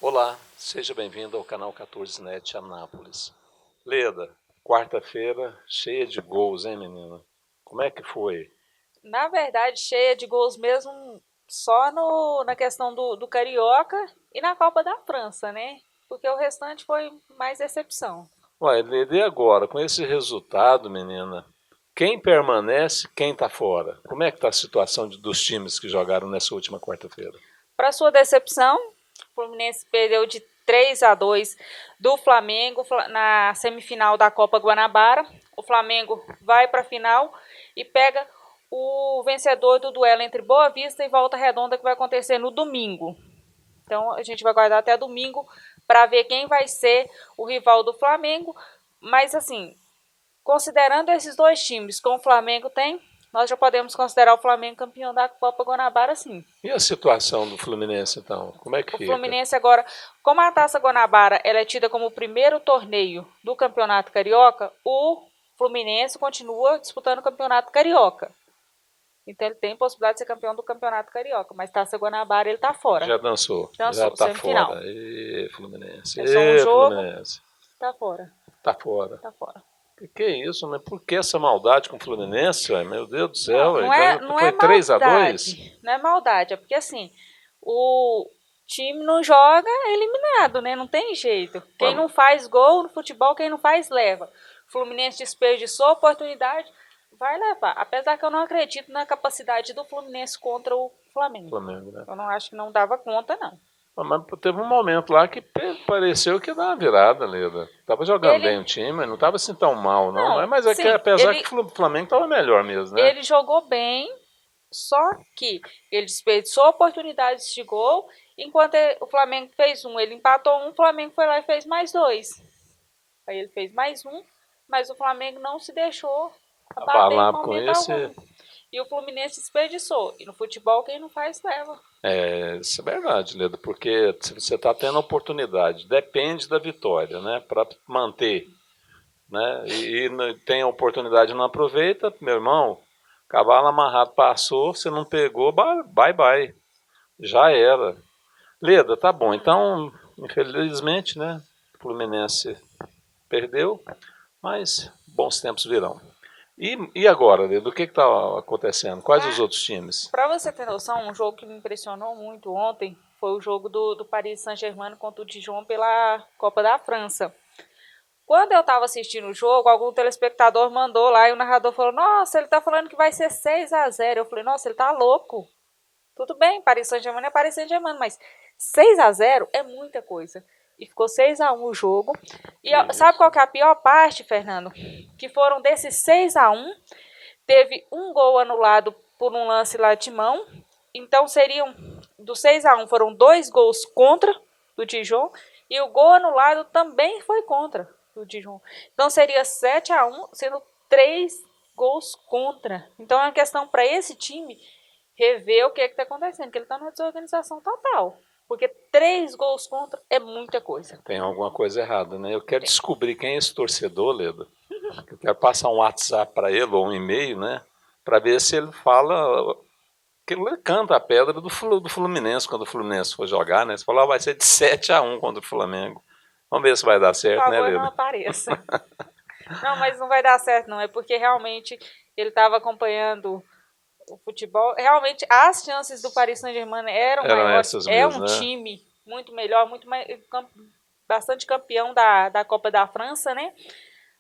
Olá, seja bem-vindo ao canal 14net Anápolis. Leda, quarta-feira cheia de gols, hein, menina? Como é que foi? Na verdade, cheia de gols mesmo só na questão do Carioca e na Copa da França, né? Porque o restante foi mais decepção. Ué, Leda, e agora? Com esse resultado, menina, quem permanece, quem tá fora? Como é que tá a situação dos times que jogaram nessa última quarta-feira? Para sua decepção, o Fluminense perdeu de 3-2 do Flamengo na semifinal da Copa Guanabara. O Flamengo vai para a final e pega o vencedor do duelo entre Boa Vista e Volta Redonda, que vai acontecer no domingo. Então a gente vai guardar até domingo para ver quem vai ser o rival do Flamengo. Mas assim, considerando esses dois times como o Flamengo tem, nós já podemos considerar o Flamengo campeão da Copa Guanabara, sim. E a situação do Fluminense, então? Como é que O fica? Fluminense agora, como a Taça Guanabara ela é tida como o primeiro torneio do Campeonato Carioca, o Fluminense continua disputando o Campeonato Carioca. Então ele tem possibilidade de ser campeão do Campeonato Carioca, mas Taça Guanabara ele tá fora. Já dançou, já Dançou, tá semifinal. fora. Ê, Fluminense, É só um ê, jogo, Fluminense, tá fora, tá fora. tá fora. Que é isso, né? Por que essa maldade com o Fluminense, ué? Meu Deus do Não, céu, ué. não é, Ganhou, não é foi 3-2. maldade, não é maldade, é porque assim, o time não joga é eliminado, né? Não tem jeito. Quem Ué, não faz gol no futebol, quem não faz, leva. O Fluminense desperdiçou a oportunidade, vai levar. Apesar que eu não acredito na capacidade do Fluminense contra o Flamengo. Flamengo, né? Eu não acho que não dava conta, não. Mas teve um momento lá que pareceu que ia dar uma virada, Leda. Tava jogando bem Ele, o time, não tava assim tão mal, não. não, Mas é que sim, apesar que o Flamengo tava melhor mesmo, né? ele jogou bem, só que ele desperdiçou oportunidades de gol, enquanto o Flamengo fez um. Ele empatou um, o Flamengo foi lá e fez mais dois. Aí ele fez mais um, mas o Flamengo não se deixou abater em Abalado com momento esse. algum. E o Fluminense desperdiçou. E no futebol, quem não faz, leva. Isso é verdade, Leda, porque se você está tendo oportunidade, depende da vitória, né? Para manter, né? E tem a oportunidade e não aproveita, meu irmão, cavalo amarrado passou, você não pegou, bye bye, já era. Leda, tá bom, então, infelizmente, né, o Fluminense perdeu, mas bons tempos virão. E agora, Leda, o que está acontecendo? Quais os outros times? Para você ter noção, um jogo que me impressionou muito ontem foi o jogo do Paris Saint-Germain contra o Dijon pela Copa da França. Quando eu estava assistindo o jogo, algum telespectador mandou lá e o narrador falou: Nossa, ele tá falando que vai ser 6-0. Eu falei: Nossa, ele tá louco. Tudo bem, Paris Saint-Germain é Paris Saint-Germain, mas 6-0 é muita coisa. E ficou 6-1 o jogo. E sabe Isso. qual que é a pior parte, Fernando? Que foram desses 6-1, teve um gol anulado por um lance lá de mão. Então seriam, do 6-1 foram dois gols contra do Dijon. E o gol anulado também foi contra do Dijon. Então seria 7-1, sendo três gols contra. Então é uma questão para esse time rever o que está acontecendo, que ele está numa desorganização total. Porque três gols contra é muita coisa. Tem alguma coisa errada, né? Eu quero descobrir quem é esse torcedor, Leda. Eu quero passar um WhatsApp para ele ou um e-mail, né? Para ver se ele fala. Que ele canta a pedra do Fluminense quando o Fluminense for jogar, né? Você falou, vai ser de 7-1 contra o Flamengo. Vamos ver se vai dar Por certo, né, favor, não Leda? apareça. Não, mas não vai dar certo, não. É porque realmente ele estava acompanhando o futebol. Realmente, as chances do Paris Saint-Germain eram Eram maiores. essas É mesmo, um né? time muito melhor, muito mais, bastante campeão da Copa da França, né?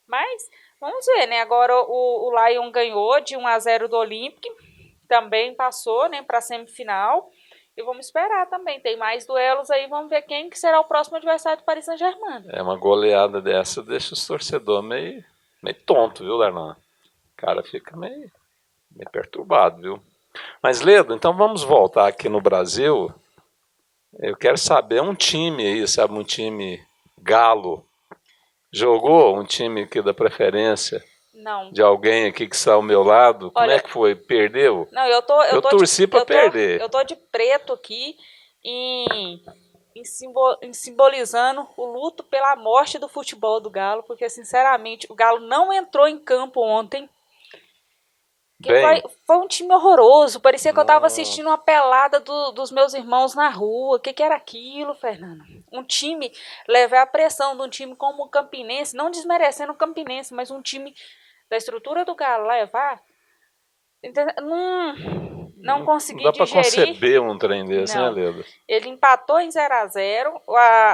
Mas vamos ver, né? Agora o Lyon ganhou de 1-0 do Olympique, também passou, né, para a semifinal. E vamos esperar também. Tem mais duelos aí, vamos ver quem que será o próximo adversário do Paris Saint-Germain. É uma goleada dessa, deixa os torcedores meio tonto, viu, Darlan? O cara fica meio perturbado, viu? Mas, Leda, então vamos voltar aqui no Brasil. Eu quero saber um time aí, sabe? Um time galo. Jogou um time aqui da preferência Não. de alguém aqui que está ao meu lado? Como é Olha, que foi? Perdeu? não, eu tô, eu Eu tô de, torci para eu tô, perder. eu tô de preto aqui em simbolizando o luto pela morte do futebol do Galo, porque sinceramente o Galo não entrou em campo ontem Bem, Foi um time horroroso. Parecia que eu estava nossa, assistindo uma pelada dos meus irmãos na rua. O que era aquilo, Fernando? Um time levar a pressão de um time como o Campinense, não desmerecendo o Campinense, mas um time da estrutura do Galo levar. Não não consegui dá para digerir. conceber um trem desse, né, Não. Leda? Ele empatou em 0-0.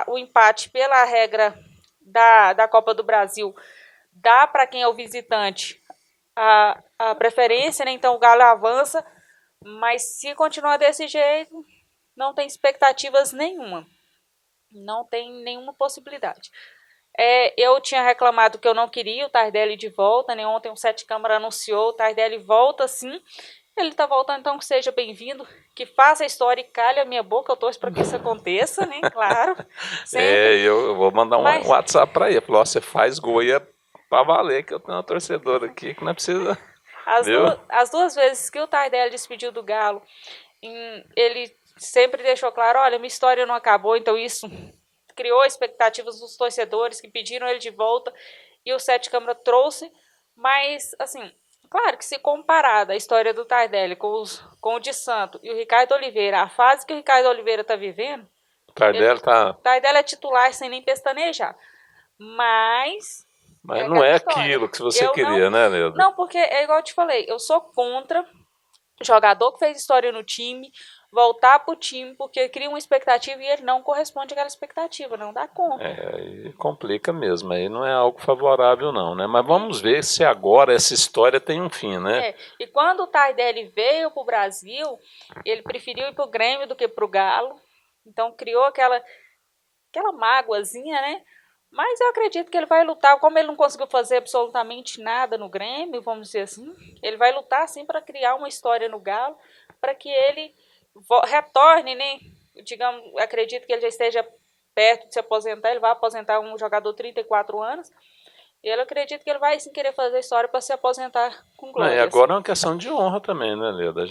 O empate, pela regra da Copa do Brasil, dá para quem é o visitante a preferência, né? Então o Galo avança, mas se continuar desse jeito, não tem expectativas nenhuma. Não tem nenhuma possibilidade. Eu tinha reclamado que eu não queria o Tardelli de volta, né? Ontem o Sete Câmara anunciou, o Tardelli volta sim. Ele está voltando, então que seja bem-vindo, que faça a história e calhe a minha boca, eu torço para que isso aconteça, né? Claro, sempre. Eu vou mandar um Mas WhatsApp para ele. Falou, você faz gol e é para valer, que eu tenho uma torcedora aqui que não precisa, viu? as duas vezes que o Tardelli despediu do Galo, ele sempre deixou claro, olha, minha história não acabou, então isso criou expectativas dos torcedores que pediram ele de volta e o Sete Câmara trouxe, mas assim, claro que se comparada a história do Tardelli com o de Santo e o Ricardo Oliveira, a fase que o Ricardo Oliveira está vivendo, O Tardelli tá. Tardelli é titular sem nem pestanejar, mas Mas não aquela é história. aquilo que você Eu não, queria, né, Leda? não, porque é igual eu te falei, eu sou contra jogador que fez história no time voltar pro time porque cria uma expectativa e ele não corresponde àquela expectativa, não dá conta. Aí complica mesmo, aí não é algo favorável não, né? Mas vamos ver se agora essa história tem um fim, né? E quando o Tardelli veio pro Brasil, ele preferiu ir pro Grêmio do que pro Galo, então criou aquela mágoazinha, né? Mas eu acredito que ele vai lutar, como ele não conseguiu fazer absolutamente nada no Grêmio, vamos dizer assim, ele vai lutar sim para criar uma história no Galo, para que ele retorne, né? Digamos, acredito que ele já esteja perto de se aposentar, ele vai aposentar um jogador de 34 anos, e eu acredito que ele vai sim querer fazer história para se aposentar com Não, e glórias. agora é uma questão de honra também, né, Leda?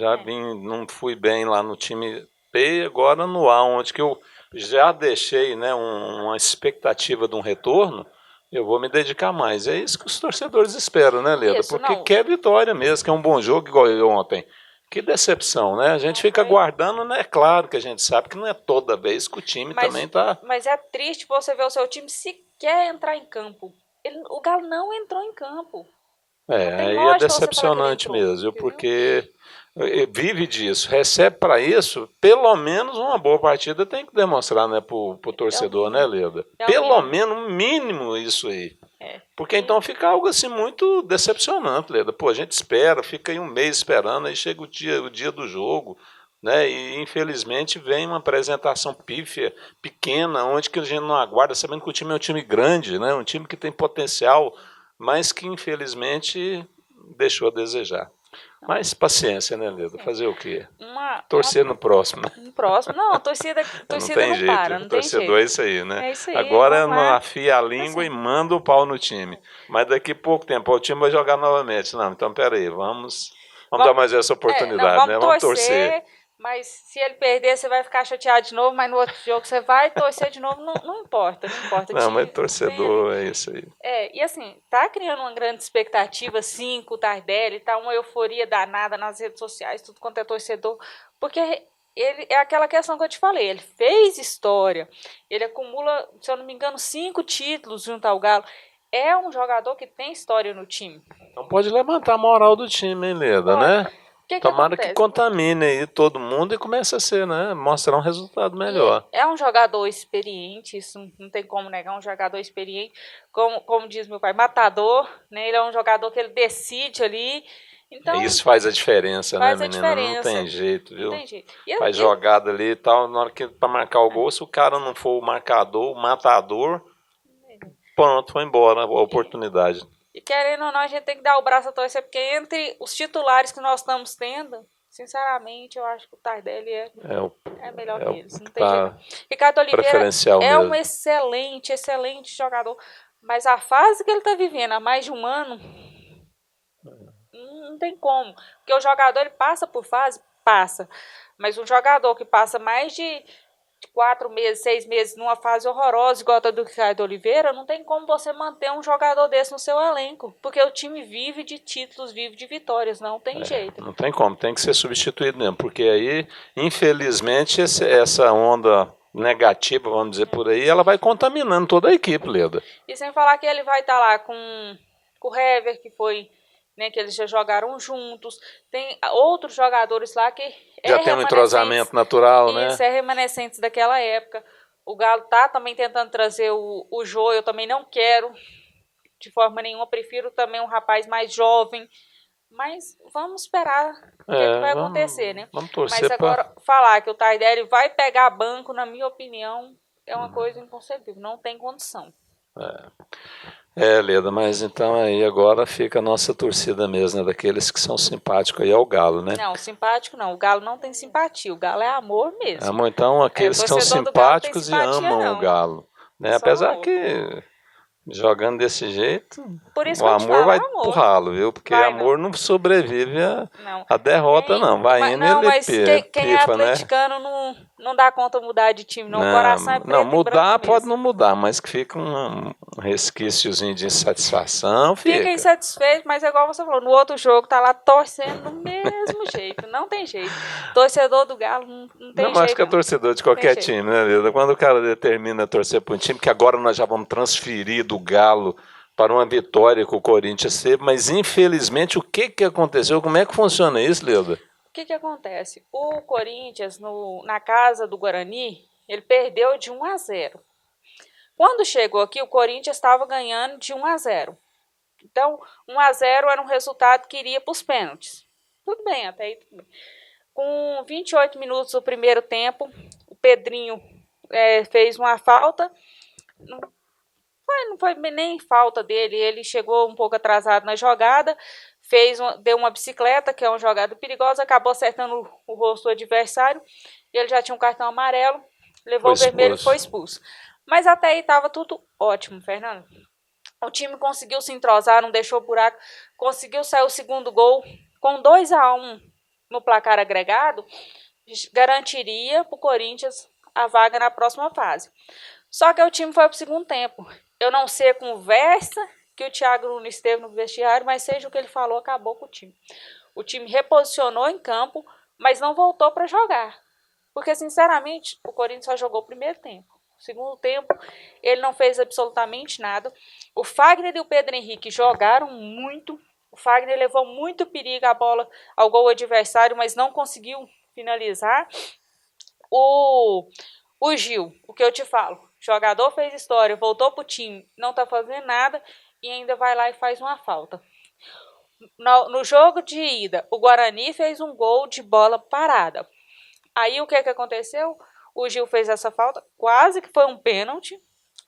Não fui bem lá no time P, agora no A, onde que eu já deixei, né, uma expectativa de um retorno, eu vou me dedicar mais. É isso que os torcedores esperam, né, Leda? Isso, Porque não. quer vitória mesmo, que é um bom jogo igual eu ontem. Que decepção, né? A gente fica aguardando, né? Claro que a gente sabe que não é toda vez que o time também tá. Mas é triste você ver o seu time sequer entrar em campo. O Galo não entrou em campo. Não tem Aí é lógica você falar que ele decepcionante entrou, mesmo, entendeu? porque vive disso, recebe para isso, pelo menos uma boa partida tem que demonstrar, né, pro É o torcedor, né, mínimo. Leda? É o Pelo mínimo. menos um mínimo isso aí. É. Porque então fica algo assim muito decepcionante, Leda. Pô, a gente espera, fica aí um mês esperando, aí chega o dia do jogo, né? E infelizmente vem uma apresentação pífia, pequena, onde que a gente não aguarda, sabendo que o time é um time grande, né? Um time que tem potencial, mas que infelizmente deixou a desejar. Mas paciência, né, Leda? Fazer o quê? Torcer no próximo, né? Um próximo. Não, a torcida, Não torcida tem não jeito, para, o não tem torcedor jeito. é isso aí, né? É isso aí, Agora vamos não lá. afia a língua Assim, e manda o pau no time. Mas daqui a pouco tempo o time vai jogar novamente. Não, então peraí, vamos dar mais essa não, oportunidade, vamos né? Vamos torcer. torcer, mas se ele perder, você vai ficar chateado de novo, mas no outro jogo você vai torcer de novo, não importa, não importa. Não, mas Tem ali. torcedor é isso aí. E assim, tá criando uma grande expectativa, sim, com o Tardelli, tá uma euforia danada nas redes sociais, tudo quanto é torcedor, porque ele é aquela questão que eu te falei, ele fez história, ele acumula, se eu não me engano, 5 títulos junto ao Galo, é um jogador que tem história no time. Então pode levantar a moral do time, hein, Leda, Pode. né? O que Tomara que acontece? contamine aí todo mundo e comece a ser, né? Mostrar um resultado melhor. É um jogador experiente, isso não tem como negar, um jogador experiente, como diz meu pai, matador, né? Ele é um jogador que ele decide ali, então Isso faz a diferença, né, faz a menina? Não diferença. tem jeito, Não viu? tem jeito. Faz jogada ali e tal, na hora que pra marcar o gol, se o cara não for o marcador, o matador, pronto, foi embora a oportunidade. E querendo ou não, a gente tem que dar o braço a torcer, porque entre os titulares que nós estamos tendo, sinceramente, eu acho que o Tardelli é melhor que eles. Não tem jeito. Ricardo Oliveira preferencial é um mesmo. excelente, excelente jogador. Mas a fase que ele está vivendo há mais de um ano, não tem como. Porque o jogador ele passa por fase, passa. Mas um jogador que passa mais de 4 meses, 6 meses numa fase horrorosa, igual a do Ricardo Oliveira, não tem como você manter um jogador desse no seu elenco, porque o time vive de títulos, vive de vitórias, não tem jeito. Não tem como, tem que ser substituído mesmo, porque aí, infelizmente, essa onda negativa, vamos dizer por aí, ela vai contaminando toda a equipe, Leda. E sem falar que ele vai estar lá com o Hever, que foi, né, que eles já jogaram juntos, tem outros jogadores lá que já tem um entrosamento natural, né? Isso, é remanescentes daquela época. O Galo tá também tentando trazer o Jô, eu também não quero de forma nenhuma, prefiro também um rapaz mais jovem, mas vamos esperar o que vai acontecer, né? Vamos torcer. Mas agora, falar que o Tardelli vai pegar banco, na minha opinião, é uma coisa inconcebível, não tem condição. Leda, mas então aí agora fica a nossa torcida mesmo, né, daqueles que são simpáticos aí ao Galo, né? Não, simpático não, o Galo não tem simpatia, o Galo é amor mesmo. Amor, então aqueles que são simpáticos e amam o Galo, né? Apesar amor. Que jogando desse jeito, por isso o amor vai amor. pro ralo, viu? Porque vai, amor não sobrevive a derrota, não. Vai indo ele quem é atleticano, né? não dá conta de mudar de time, não. O coração é preto não, mudar pode mesmo. não mudar, mas que fica um resquíciozinho de insatisfação. Fica insatisfeito, mas é igual você falou, no outro jogo tá lá torcendo do mesmo jeito, não tem jeito. Torcedor do Galo não tem jeito. Não, acho que é torcedor de qualquer time, né, Leda? Quando o cara determina torcer para um time, que agora nós já vamos transferir do Galo para uma vitória com o Corinthians teve, mas infelizmente o que aconteceu? Como é que funciona isso, Leda? O que acontece? O Corinthians, na casa do Guarani, ele perdeu de 1-0. Quando chegou aqui, o Corinthians estava ganhando de 1-0. Então, 1-0 era um resultado que iria para os pênaltis. Tudo bem, até aí tudo bem. Com 28 minutos do primeiro tempo, o Pedrinho fez uma falta. Não foi nem falta dele, ele chegou um pouco atrasado na jogada, deu uma bicicleta, que é uma jogada perigosa, acabou acertando o rosto do adversário, ele já tinha um cartão amarelo, levou o vermelho e foi expulso. Mas até aí estava tudo ótimo, Fernando. O time conseguiu se entrosar, não deixou buraco, conseguiu sair o segundo gol com 2-1 no placar agregado, garantiria para o Corinthians a vaga na próxima fase. Só que o time foi para o segundo tempo. Eu não sei a conversa que o Thiago Nunes teve no vestiário, mas seja o que ele falou, acabou com o time. O time reposicionou em campo, mas não voltou para jogar. Porque, sinceramente, o Corinthians só jogou o primeiro tempo. O segundo tempo, ele não fez absolutamente nada. O Fagner e o Pedro Henrique jogaram muito. O Fagner levou muito perigo a bola ao gol adversário, mas não conseguiu finalizar. O Gil, o que eu te falo, jogador fez história, voltou pro time, não tá fazendo nada e ainda vai lá e faz uma falta. No jogo de ida, o Guarani fez um gol de bola parada. Aí o que aconteceu? O Gil fez essa falta, quase que foi um pênalti,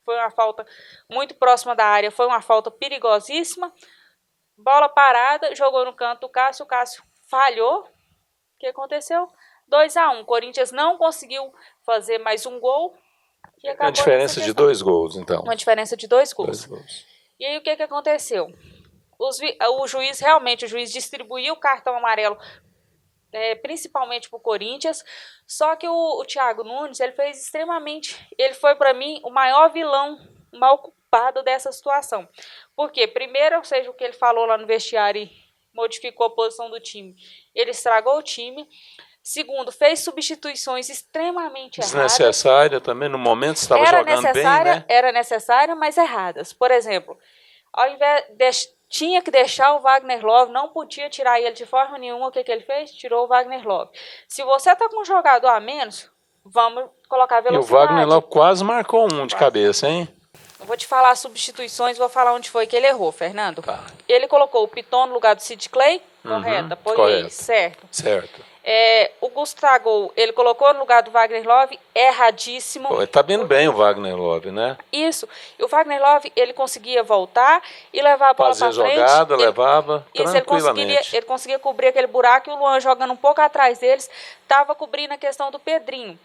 foi uma falta muito próxima da área, foi uma falta perigosíssima. Bola parada, jogou no canto do Cássio, o Cássio falhou. O que aconteceu? 2-1. Corinthians não conseguiu fazer mais um gol. E acabou a diferença de 2 gols, então. Uma diferença de 2 gols. E aí o que aconteceu? O juiz distribuiu o cartão amarelo, principalmente para o Corinthians, só que o Thiago Nunes, ele foi para mim o maior vilão, o maior culpado dessa situação. Porque primeiro, ou seja, o que ele falou lá no vestiário e modificou a posição do time, ele estragou o time. Segundo, fez substituições extremamente erradas. Desnecessária também, no momento estava jogando bem, né? Era necessária, mas erradas. Por exemplo, ao invés tinha que deixar o Wagner Love, não podia tirar ele de forma nenhuma. O que ele fez? Tirou o Wagner Love. Se você está com um jogador a menos, vamos colocar velocidade. E o Wagner Love quase marcou um de cabeça, hein? Eu vou te falar as substituições, vou falar onde foi que ele errou, Fernando. Tá. Ele colocou o Piton no lugar do Sid Clay, correto? Apoiei, certo. O Gustavo, ele colocou no lugar do Wagner Love, erradíssimo. Pô, tá vindo bem o Wagner Love, né? Isso. E o Wagner Love, ele conseguia voltar e levar a bola para frente. Fazer jogada, levava tranquilamente. Ele conseguia cobrir aquele buraco e o Luan jogando um pouco atrás deles, estava cobrindo a questão do Pedrinho.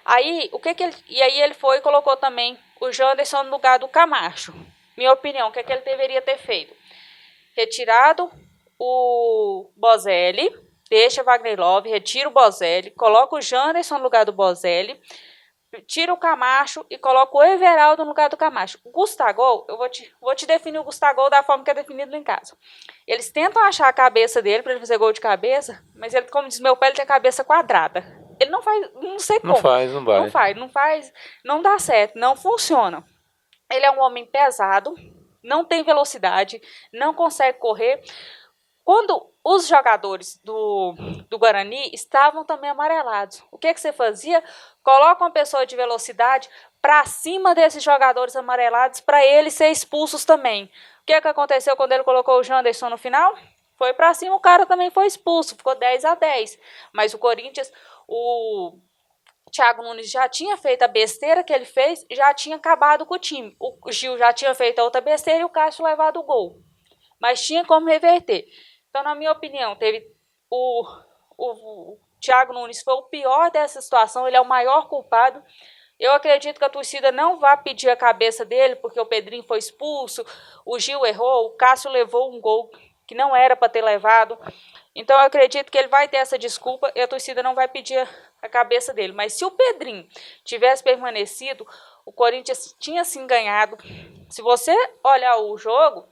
Aí, ele foi e colocou também o Janderson no lugar do Camacho. Minha opinião, o que ele deveria ter feito? Retirado o Bozelli, deixa Wagner Love, retira o Bozelli, coloca o Janderson no lugar do Bozelli, tira o Camacho e coloca o Everaldo no lugar do Camacho. O Gustavo, eu vou te definir o Gustavo da forma que é definido em casa. Eles tentam achar a cabeça dele para ele fazer gol de cabeça, mas ele, como diz meu pai, ele tem a cabeça quadrada. Ele não faz, não sei como. Não faz, não dá certo, não funciona. Ele é um homem pesado, não tem velocidade, não consegue correr. Quando os jogadores do Guarani estavam também amarelados, o que você fazia? Coloca uma pessoa de velocidade para cima desses jogadores amarelados para eles serem expulsos também. O que aconteceu quando ele colocou o Janderson no final? Foi para cima, o cara também foi expulso, ficou 10-10. Mas o Corinthians, o Thiago Nunes já tinha feito a besteira que ele fez, já tinha acabado com o time. O Gil já tinha feito a outra besteira e o Cássio levado o gol. Mas tinha como reverter. Então, na minha opinião, teve o Thiago Nunes foi o pior dessa situação, ele é o maior culpado. Eu acredito que a torcida não vai pedir a cabeça dele, porque o Pedrinho foi expulso, o Gil errou, o Cássio levou um gol que não era para ter levado. Então, eu acredito que ele vai ter essa desculpa e a torcida não vai pedir a cabeça dele. Mas se o Pedrinho tivesse permanecido, o Corinthians tinha sim ganhado. Se você olhar o jogo,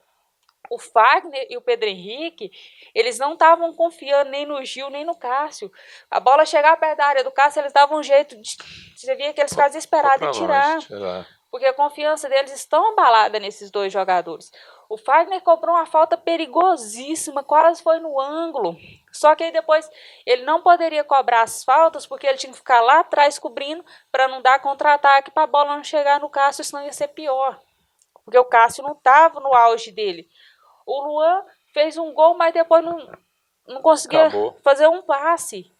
o Fagner e o Pedro Henrique, eles não estavam confiando nem no Gil, nem no Cássio. A bola chegava perto da área do Cássio, eles davam um jeito. Você via que eles ficavam desesperados em tirar. Porque a confiança deles estão abalada nesses dois jogadores. O Fagner cobrou uma falta perigosíssima, quase foi no ângulo. Só que aí depois ele não poderia cobrar as faltas, porque ele tinha que ficar lá atrás cobrindo para não dar contra-ataque, para a bola não chegar no Cássio, senão ia ser pior. Porque o Cássio não estava no auge dele. O Luan fez um gol, mas depois não conseguia fazer um passe.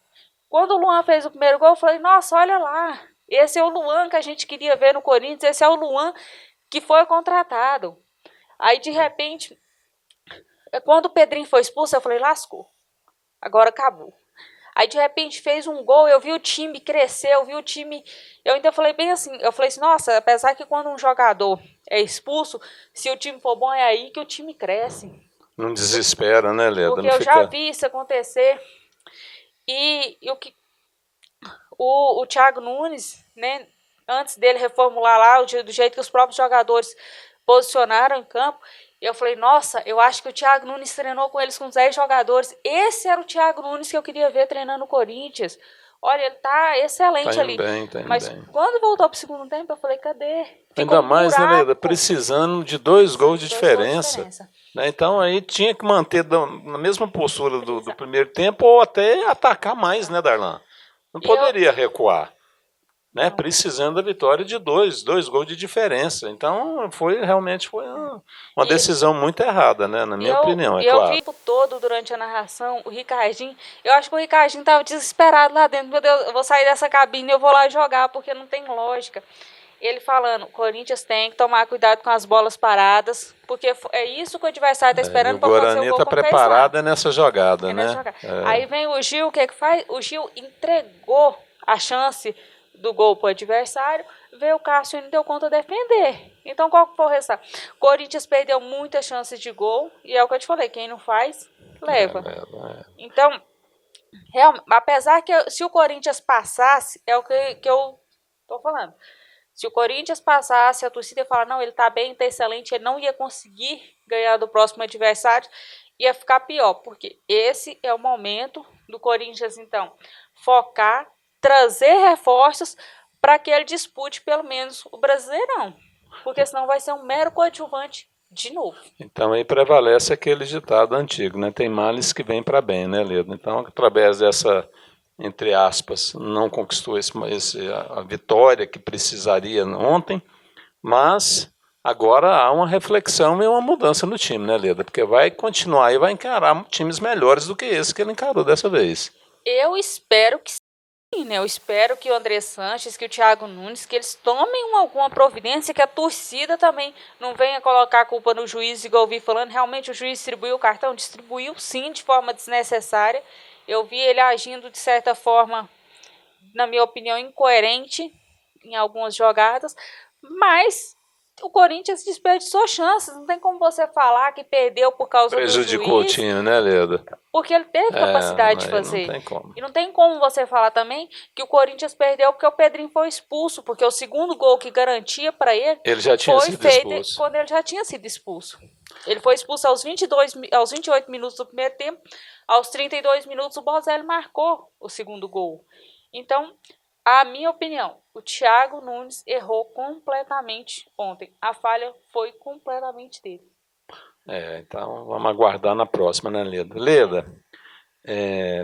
Quando o Luan fez o primeiro gol, eu falei, nossa, olha lá. Esse é o Luan que a gente queria ver no Corinthians. Esse é o Luan que foi contratado. Aí, de repente, quando o Pedrinho foi expulso, eu falei, lascou. Agora acabou. Aí, de repente, fez um gol, eu vi o time crescer, eu vi o time... Eu ainda falei bem assim, eu falei assim, nossa, apesar que quando um jogador é expulso, se o time for bom, é aí que o time cresce. Não desespera, né, Leda? Porque eu já vi isso acontecer. E o Thiago Nunes, né, antes dele reformular lá, do jeito que os próprios jogadores posicionaram em campo, eu falei, nossa, eu acho que o Thiago Nunes treinou com eles com 10 jogadores. Esse era o Thiago Nunes que eu queria ver treinando o Corinthians. Olha, ele tá excelente ali. Mas quando voltou pro segundo tempo, eu falei, cadê? Ainda mais, né, Leda? Precisando de 2 gols de diferença. Né? Então aí tinha que manter na mesma postura do primeiro tempo ou até atacar mais, né, Darlan? Não poderia recuar. Né, precisando da vitória de 2 gols de diferença. Então, realmente foi uma decisão muito errada, né, na minha opinião, é claro. Eu vi todo durante a narração, o Ricardinho, eu acho que o Ricardinho estava desesperado lá dentro, meu Deus, eu vou sair dessa cabine e eu vou lá jogar, porque não tem lógica. Ele falando, o Corinthians tem que tomar cuidado com as bolas paradas, porque é isso que o adversário está esperando para fazer o gol. O Guarani está preparado nessa jogada, né? Aí vem o Gil, o que faz? O Gil entregou a chance do gol para o adversário, veio o Cássio e não deu conta de defender. Então, qual que foi o resultado? Corinthians perdeu muitas chances de gol, e é o que eu te falei, quem não faz, leva. Então, apesar que se o Corinthians passasse, é o que eu estou falando, se o Corinthians passasse, a torcida ia falar, não, ele está bem, está excelente, ele não ia conseguir ganhar do próximo adversário, ia ficar pior, porque esse é o momento do Corinthians, então, focar, trazer reforços para que ele dispute pelo menos o Brasileirão, porque senão vai ser um mero coadjuvante de novo. Então aí prevalece aquele ditado antigo, né? Tem males que vêm para bem, né, Leda? Então, através dessa, entre aspas, não conquistou a vitória que precisaria ontem, mas agora há uma reflexão e uma mudança no time, né, Leda? Porque vai continuar e vai encarar times melhores do que esse que ele encarou dessa vez. Eu espero que sim, né? Eu espero que o André Sanches, que o Thiago Nunes, que eles tomem alguma providência, que a torcida também não venha colocar a culpa no juiz, igual eu vi falando, realmente o juiz distribuiu o cartão? Distribuiu sim, de forma desnecessária. Eu vi ele agindo de certa forma, na minha opinião, incoerente em algumas jogadas, mas o Corinthians desperdiçou chances. Não tem como você falar que perdeu por causa do Prejudicou o juiz, time, né, Leda? porque ele teve capacidade de fazer. Não tem como. E não tem como você falar também que o Corinthians perdeu porque o Pedrinho foi expulso, porque o segundo gol que garantia para ele já tinha foi sido feito expulso. quando ele já tinha sido expulso. Ele foi expulso aos 28 minutos do primeiro tempo. Aos 32 minutos o Bozelli marcou o segundo gol. Então, a minha opinião, o Thiago Nunes errou completamente ontem. A falha foi completamente dele. Então vamos aguardar na próxima, né, Leda? Leda,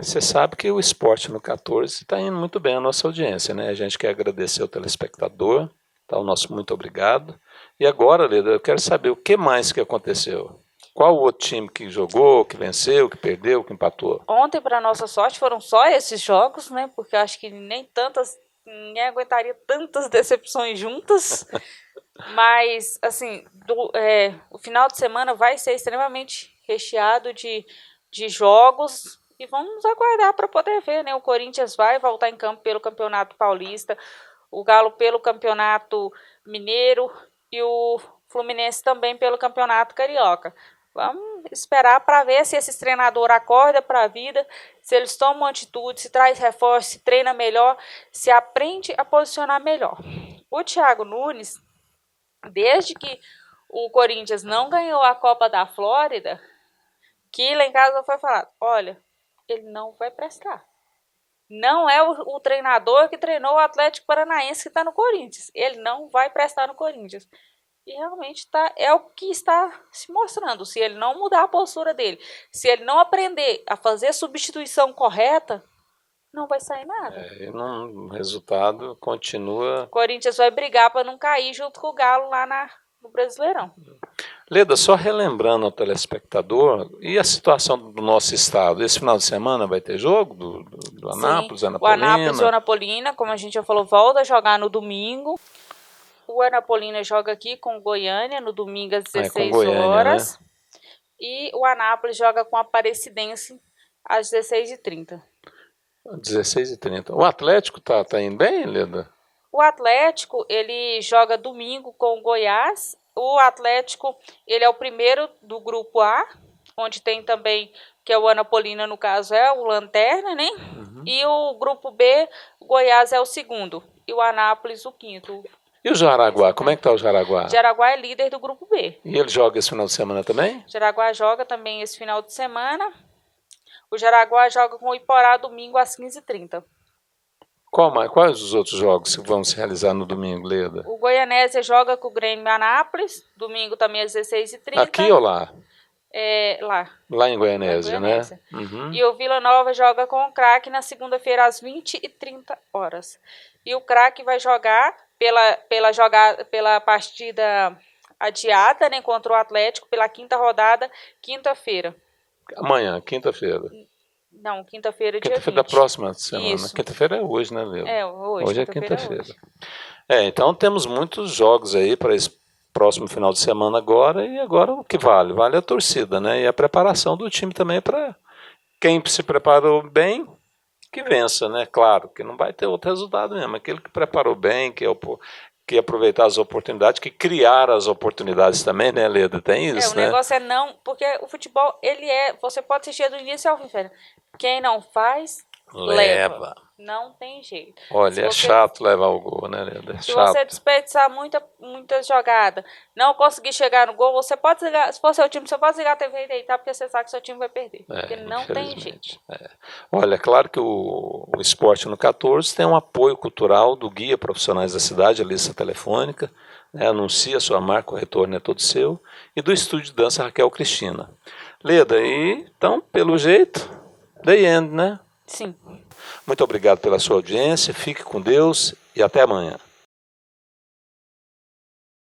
você sabe que o Esporte no 14 está indo muito bem a nossa audiência, né? A gente quer agradecer ao telespectador, tá? O nosso muito obrigado. E agora, Leda, eu quero saber o que mais que aconteceu. Qual o outro time que jogou, que venceu, que perdeu, que empatou? Ontem, para nossa sorte, foram só esses jogos, né? Porque eu acho que ninguém aguentaria tantas decepções juntas. Mas, assim, o final de semana vai ser extremamente recheado de jogos e vamos aguardar para poder ver, né? O Corinthians vai voltar em campo pelo Campeonato Paulista, o Galo pelo Campeonato Mineiro e o Fluminense também pelo Campeonato Carioca. Vamos esperar para ver se esses treinadores acordam para a vida, se eles tomam atitude, se traz reforço, se treina melhor, se aprende a posicionar melhor. O Thiago Nunes, desde que o Corinthians não ganhou a Copa da Flórida, que lá em casa foi falado, olha, ele não vai prestar. Não é o treinador que treinou o Atlético Paranaense que está no Corinthians. Ele não vai prestar no Corinthians. E realmente é o que está se mostrando. Se ele não mudar a postura dele, se ele não aprender a fazer a substituição correta, não vai sair nada. E o resultado continua. O Corinthians vai brigar para não cair junto com o Galo lá no Brasileirão. Leda, só relembrando ao telespectador, e a situação do nosso estado? Esse final de semana vai ter jogo do Anápolis, Sim, Anapolina? O Anápolis e o Anapolina, como a gente já falou, volta a jogar no domingo. O Anapolina joga aqui com o Goiânia no domingo às 16 horas. Né? E o Anápolis joga com a Aparecidense às 16h30. 16h30. O Atlético tá indo bem, Leda? O Atlético, ele joga domingo com o Goiás. O Atlético, ele é o primeiro do grupo A, onde tem também, que é o Anapolina, no caso, é o Lanterna, né? Uhum. E o grupo B, o Goiás é o segundo. E o Anápolis, o quinto. E o Jaraguá? Como é que tá o Jaraguá? O Jaraguá é líder do grupo B. E ele joga esse final de semana também? O Jaraguá joga também esse final de semana. O Jaraguá joga com o Iporá domingo às 15h30. Quais os outros jogos que vão se realizar no domingo, Leda? O Goianésia joga com o Grêmio Anápolis, domingo também às 16h30. Aqui ou lá? Lá. Lá em Goianésia, né? Uhum. E o Vila Nova joga com o Craque na segunda-feira às 20h30. E o Craque vai jogar pela partida adiada, né, contra o Atlético, pela quinta rodada, quinta-feira. Amanhã, quinta-feira. Não, quinta-feira, dia 20. Quinta-feira da próxima semana. Isso. Quinta-feira é hoje, né, Leda? Hoje é quinta-feira. Então temos muitos jogos aí para esse próximo final de semana agora, e agora o que vale? Vale a torcida, né? E a preparação do time também para quem se preparou bem, que vença, né? Claro, que não vai ter outro resultado mesmo. Aquele que preparou bem, que aproveitar as oportunidades, que criar as oportunidades também, né, Leda? Tem isso, né? O negócio é não, porque o futebol, você pode assistir do início ao fim, velho. Quem não faz, leva. Não tem jeito. Olha, chato levar o gol, né, Leda? Se você desperdiçar muita jogada, não conseguir chegar no gol, você pode ligar, se for seu time, você pode ligar a TV e deitar, porque você sabe que seu time vai perder. Porque não tem jeito. Olha, é claro que o Esporte no 14 tem um apoio cultural do Guia Profissionais da Cidade, a lista telefônica, né, anuncia sua marca, o retorno é todo seu, e do Estúdio de Dança Raquel Cristina. Leda, então, pelo jeito, the end, né? Sim. Muito obrigado pela sua audiência, fique com Deus e até amanhã.